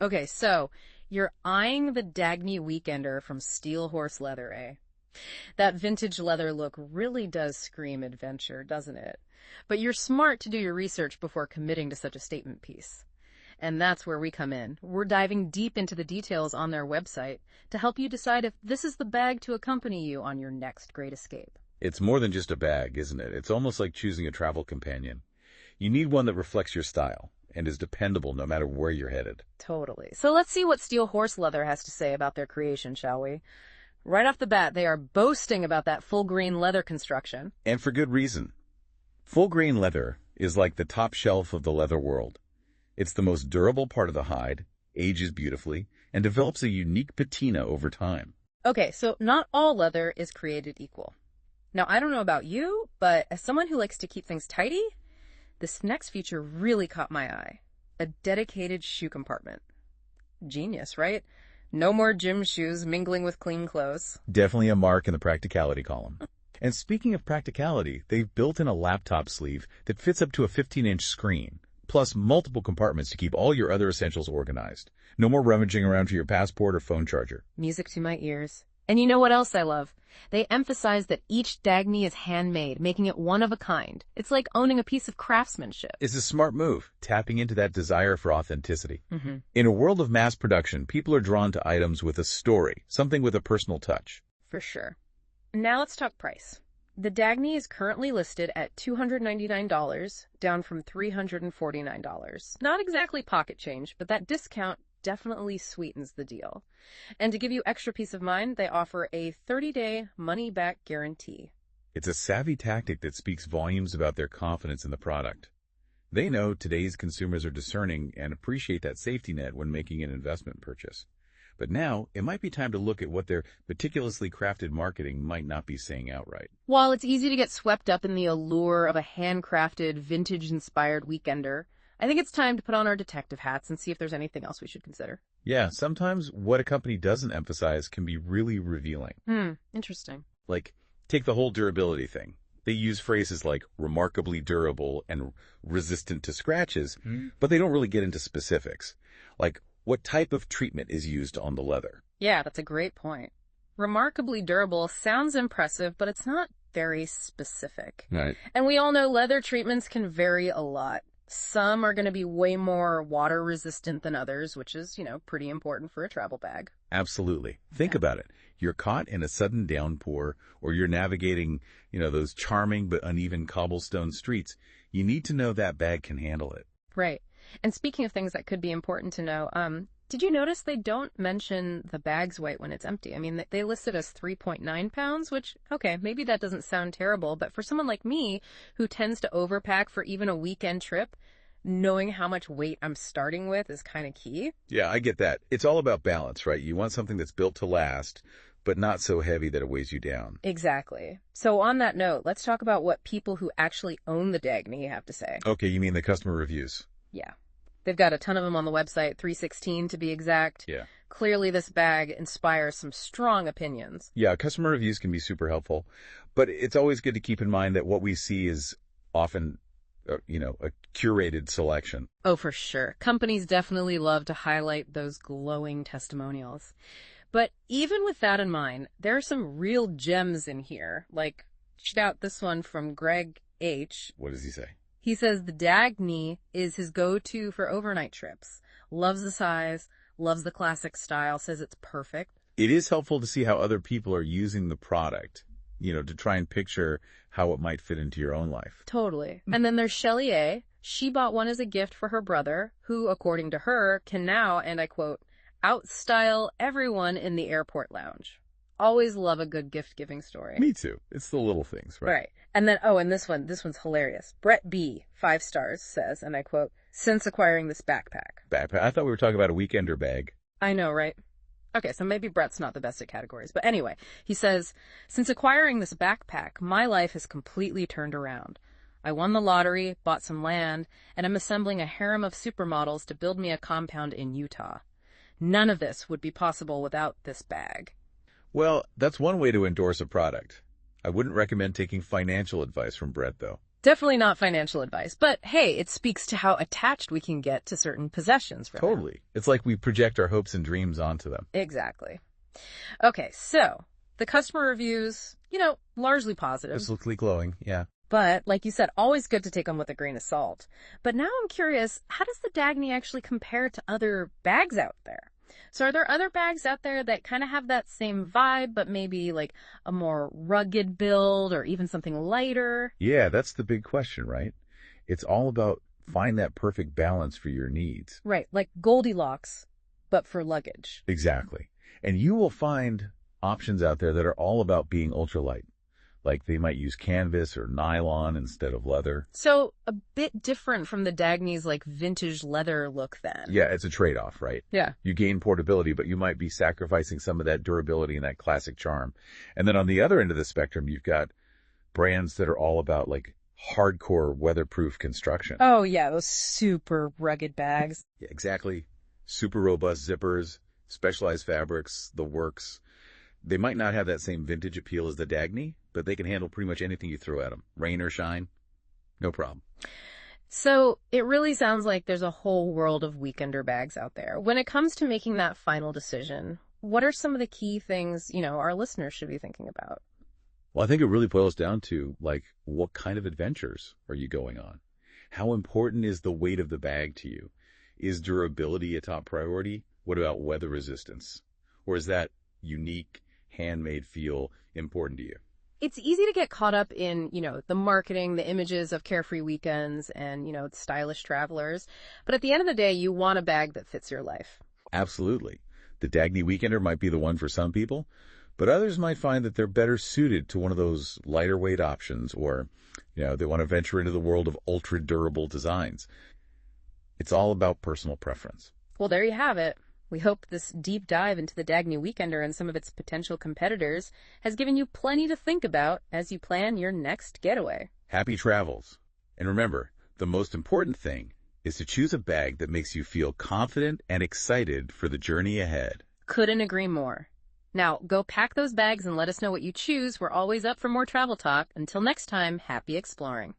Okay, so you're eyeing the Dagny Weekender from Steel Horse Leather, eh? That vintage leather look really does scream adventure, doesn't it? But you're smart to do your research before committing to such a statement piece. And that's where we come in. We're diving deep into the details on their website to help you decide if this is the bag to accompany you on your next great escape. It's more than just a bag, isn't it? It's almost like choosing a travel companion. You need one that reflects your style and is dependable no matter where you're headed. Totally. So let's see what Steel Horse Leather has to say about their creation, shall we? Right off the bat, they are boasting about that full-grain leather construction. And for good reason. Full-grain leather is like the top shelf of the leather world. It's the most durable part of the hide, ages beautifully, and develops a unique patina over time. Okay, so not all leather is created equal. Now, I don't know about you, but as someone who likes to keep things tidy, this next feature really caught my eye. A dedicated shoe compartment. Genius, right? No more gym shoes mingling with clean clothes. Definitely a mark in the practicality column. And speaking of practicality, they've built in a laptop sleeve that fits up to a 15-inch screen, plus multiple compartments to keep all your other essentials organized. No more rummaging around for your passport or phone charger. Music to my ears. And you know what else I love? They emphasize that each Dagny is handmade, making it one of a kind. It's like owning a piece of craftsmanship. It's a smart move, tapping into that desire for authenticity. Mm-hmm. In a world of mass production, people are drawn to items with a story, something with a personal touch. For sure. Now let's talk price. The Dagny is currently listed at $299, down from $349. Not exactly pocket change, but that discount definitely sweetens the deal. And to give you extra peace of mind, they offer a 30-day money-back guarantee. It's a savvy tactic that speaks volumes about their confidence in the product. They know today's consumers are discerning and appreciate that safety net when making an investment purchase. But now, it might be time to look at what their meticulously crafted marketing might not be saying outright. While it's easy to get swept up in the allure of a handcrafted, vintage-inspired weekender, I think it's time to put on our detective hats and see if there's anything else we should consider. Yeah, sometimes what a company doesn't emphasize can be really revealing. Interesting. Like, take the whole durability thing. They use phrases like remarkably durable and resistant to scratches, but they don't really get into specifics. Like, what type of treatment is used on the leather? Yeah, that's a great point. Remarkably durable sounds impressive, but it's not very specific. Right. And we all know leather treatments can vary a lot. Some are going to be way more water resistant than others, which is, pretty important for a travel bag. Absolutely. Think about it. You're caught in a sudden downpour, or you're navigating, those charming but uneven cobblestone streets. You need to know that bag can handle it. Right. And speaking of things that could be important to know, did you notice they don't mention the bag's weight when it's empty? I mean, they list it as 3.9 pounds, which, okay, maybe that doesn't sound terrible, but for someone like me who tends to overpack for even a weekend trip, knowing how much weight I'm starting with is kind of key. Yeah, I get that. It's all about balance, right? You want something that's built to last, but not so heavy that it weighs you down. Exactly. So on that note, let's talk about what people who actually own the Dagny have to say. Okay, you mean the customer reviews? Yeah. They've got a ton of them on the website, 316 to be exact. Yeah. Clearly this bag inspires some strong opinions. Yeah, customer reviews can be super helpful, but it's always good to keep in mind that what we see is often, a curated selection. Oh, for sure. Companies definitely love to highlight those glowing testimonials. But even with that in mind, there are some real gems in here. Like, check out this one from Greg H. What does he say? He says the Dagny is his go-to for overnight trips. Loves the size, loves the classic style, says it's perfect. It is helpful to see how other people are using the product, to try and picture how it might fit into your own life. Totally. And then there's Shelly A. She bought one as a gift for her brother, who, according to her, can now, and I quote, outstyle everyone in the airport lounge. Always love a good gift-giving story. Me too. It's the little things, right? Right. And then, and this one's hilarious. Brett B, 5 stars, says, and I quote, since acquiring this backpack. Backpack? I thought we were talking about a weekender bag. I know, right? Okay, so maybe Brett's not the best at categories. But anyway, he says, since acquiring this backpack, my life has completely turned around. I won the lottery, bought some land, and I'm assembling a harem of supermodels to build me a compound in Utah. None of this would be possible without this bag. Well, that's one way to endorse a product. I wouldn't recommend taking financial advice from Brett, though. Definitely not financial advice, but hey, it speaks to how attached we can get to certain possessions from them. Totally. It's like we project our hopes and dreams onto them. Exactly. Okay, so the customer reviews, largely positive. Absolutely glowing, yeah. But, like you said, always good to take them with a grain of salt. But now I'm curious, how does the Dagny actually compare to other bags out there? So are there other bags out there that kind of have that same vibe, but maybe like a more rugged build or even something lighter? Yeah, that's the big question, right? It's all about find that perfect balance for your needs. Right, like Goldilocks, but for luggage. Exactly. And you will find options out there that are all about being ultralight. Like they might use canvas or nylon instead of leather. So a bit different from the Dagny's like vintage leather look then. Yeah, it's a trade-off, right? Yeah. You gain portability, but you might be sacrificing some of that durability and that classic charm. And then on the other end of the spectrum, you've got brands that are all about like hardcore weatherproof construction. Oh yeah, those super rugged bags. Yeah, exactly. Super robust zippers, specialized fabrics, the works. They might not have that same vintage appeal as the Dagny, but they can handle pretty much anything you throw at them. Rain or shine, no problem. So it really sounds like there's a whole world of weekender bags out there. When it comes to making that final decision, what are some of the key things, our listeners should be thinking about? Well, I think it really boils down to, like, what kind of adventures are you going on? How important is the weight of the bag to you? Is durability a top priority? What about weather resistance? Or is that unique, handmade feel important to you? It's easy to get caught up in, the marketing, the images of carefree weekends and, stylish travelers. But at the end of the day, you want a bag that fits your life. Absolutely. The Dagny Weekender might be the one for some people, but others might find that they're better suited to one of those lighter weight options, or, they want to venture into the world of ultra durable designs. It's all about personal preference. Well, there you have it. We hope this deep dive into the Dagny Weekender and some of its potential competitors has given you plenty to think about as you plan your next getaway. Happy travels. And remember, the most important thing is to choose a bag that makes you feel confident and excited for the journey ahead. Couldn't agree more. Now, go pack those bags and let us know what you choose. We're always up for more travel talk. Until next time, happy exploring.